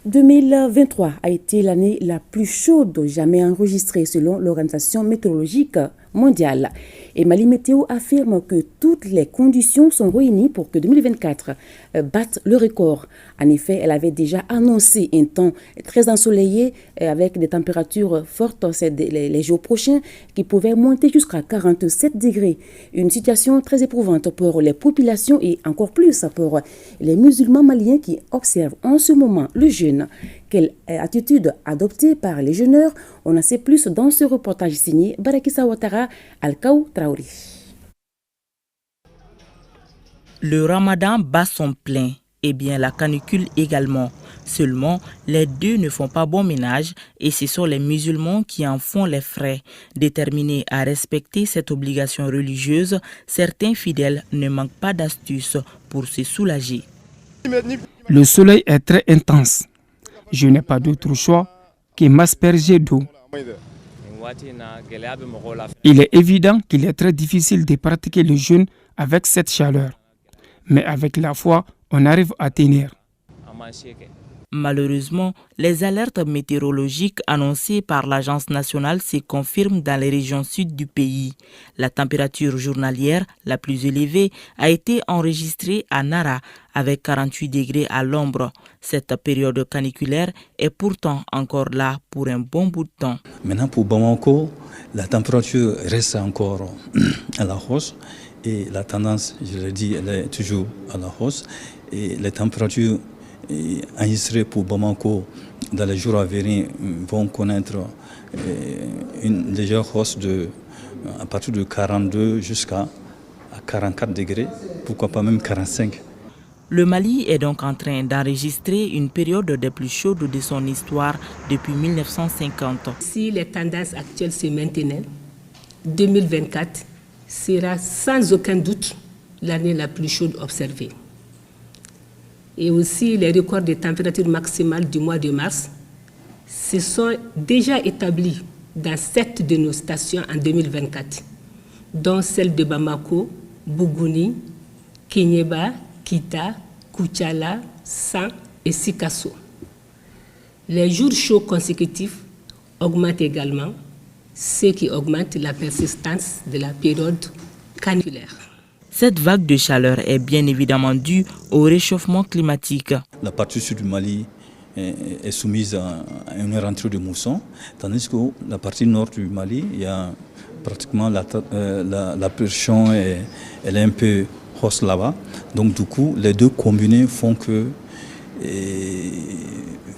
2023 a été l'année la plus chaude jamais enregistrée selon l'Organisation météorologique mondiale. Et Mali Météo affirme que toutes les conditions sont réunies pour que 2024 batte le record. En effet, elle avait déjà annoncé un temps très ensoleillé avec des températures fortes les jours prochains qui pouvaient monter jusqu'à 47 degrés. Une situation très éprouvante pour les populations et encore plus pour les musulmans maliens qui observent en ce moment le jeûne. Quelle attitude adoptée par les jeûneurs? On en sait plus dans ce reportage signé Barakissa Ouattara, Alkaou Traoré. Le ramadan bat son plein, et bien la canicule également. Seulement, les deux ne font pas bon ménage et ce sont les musulmans qui en font les frais. Déterminés à respecter cette obligation religieuse, certains fidèles ne manquent pas d'astuces pour se soulager. Le soleil est très intense. Je n'ai pas d'autre choix que m'asperger d'eau. Il est évident qu'il est très difficile de pratiquer le jeûne avec cette chaleur. Mais avec la foi, on arrive à tenir. Malheureusement, les alertes météorologiques annoncées par l'Agence nationale se confirment dans les régions sud du pays. La température journalière la plus élevée a été enregistrée à Nara avec 48 degrés à l'ombre. Cette période caniculaire est pourtant encore là pour un bon bout de temps. Maintenant pour Bamako, la température reste encore à la hausse. Et la tendance, je l'ai dit, elle est toujours à la hausse. Et les températures enregistrées pour Bamako dans les jours à venir vont connaître une légère hausse à partir de 42 jusqu'à 44 degrés, pourquoi pas même 45. Le Mali est donc en train d'enregistrer une période des plus chaudes de son histoire depuis 1950. Si les tendances actuelles se maintenaient, 2024 sera sans aucun doute l'année la plus chaude observée. Et aussi les records de température maximale du mois de mars se sont déjà établis dans 7 de nos stations en 2024, dont celles de Bamako, Bougouni, Kinyeba, Kita, Koutiala, San et Sikasso. Les jours chauds consécutifs augmentent également, ce qui augmente la persistance de la période caniculaire. Cette vague de chaleur est bien évidemment due au réchauffement climatique. La partie sud du Mali est soumise à une rentrée de mousson, tandis que la partie nord du Mali, il y a pratiquement la pression elle est un peu hausse là-bas. Donc du coup, les deux combinés font que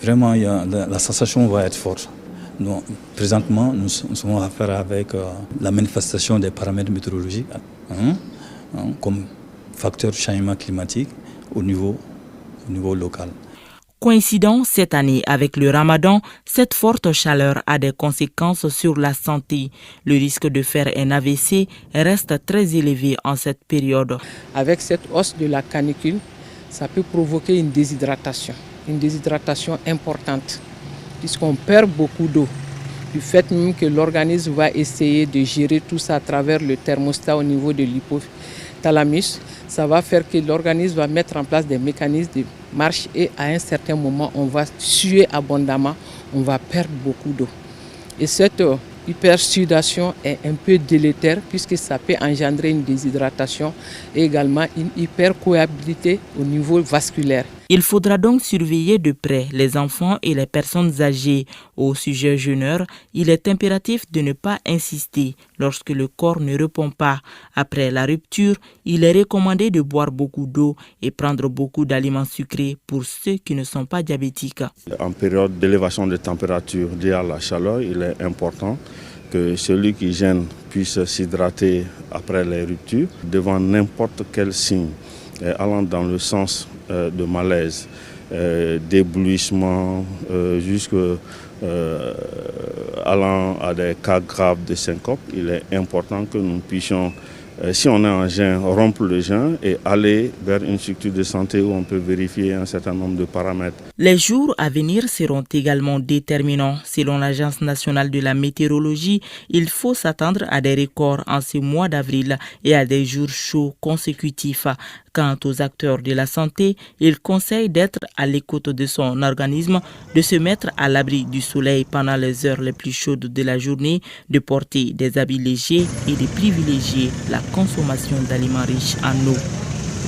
vraiment la sensation va être forte. Donc, présentement, nous avons affaire avec la manifestation des paramètres météorologiques comme facteur de changement climatique au niveau local. Coïncident cette année avec le ramadan, cette forte chaleur a des conséquences sur la santé. Le risque de faire un AVC reste très élevé en cette période. Avec cette hausse de la canicule, ça peut provoquer une déshydratation importante, puisqu'on perd beaucoup d'eau. Du fait même que l'organisme va essayer de gérer tout ça à travers le thermostat au niveau de l'hypothalamus, ça va faire que l'organisme va mettre en place des mécanismes de marche et à un certain moment, on va suer abondamment, on va perdre beaucoup d'eau. Et cette hypersudation est un peu délétère puisque ça peut engendrer une déshydratation et également une hypercoagulabilité au niveau vasculaire. Il faudra donc surveiller de près les enfants et les personnes âgées. Au sujet jeûneur, il est impératif de ne pas insister lorsque le corps ne répond pas. Après la rupture, il est recommandé de boire beaucoup d'eau et prendre beaucoup d'aliments sucrés pour ceux qui ne sont pas diabétiques. En période d'élévation de température liée à la chaleur, il est important que celui qui jeûne puisse s'hydrater après les ruptures devant n'importe quel signe allant dans le sens de malaise, d'éblouissement, allant à des cas graves de syncope. Il est important que nous puissions Si on a un jeûne, rompre le jeûne et aller vers une structure de santé où on peut vérifier un certain nombre de paramètres. Les jours à venir seront également déterminants. Selon l'Agence nationale de la météorologie, il faut s'attendre à des records en ce mois d'avril et à des jours chauds consécutifs. Quant aux acteurs de la santé, ils conseillent d'être à l'écoute de son organisme, de se mettre à l'abri du soleil pendant les heures les plus chaudes de la journée, de porter des habits légers et de privilégier la consommation d'aliments riches en eau.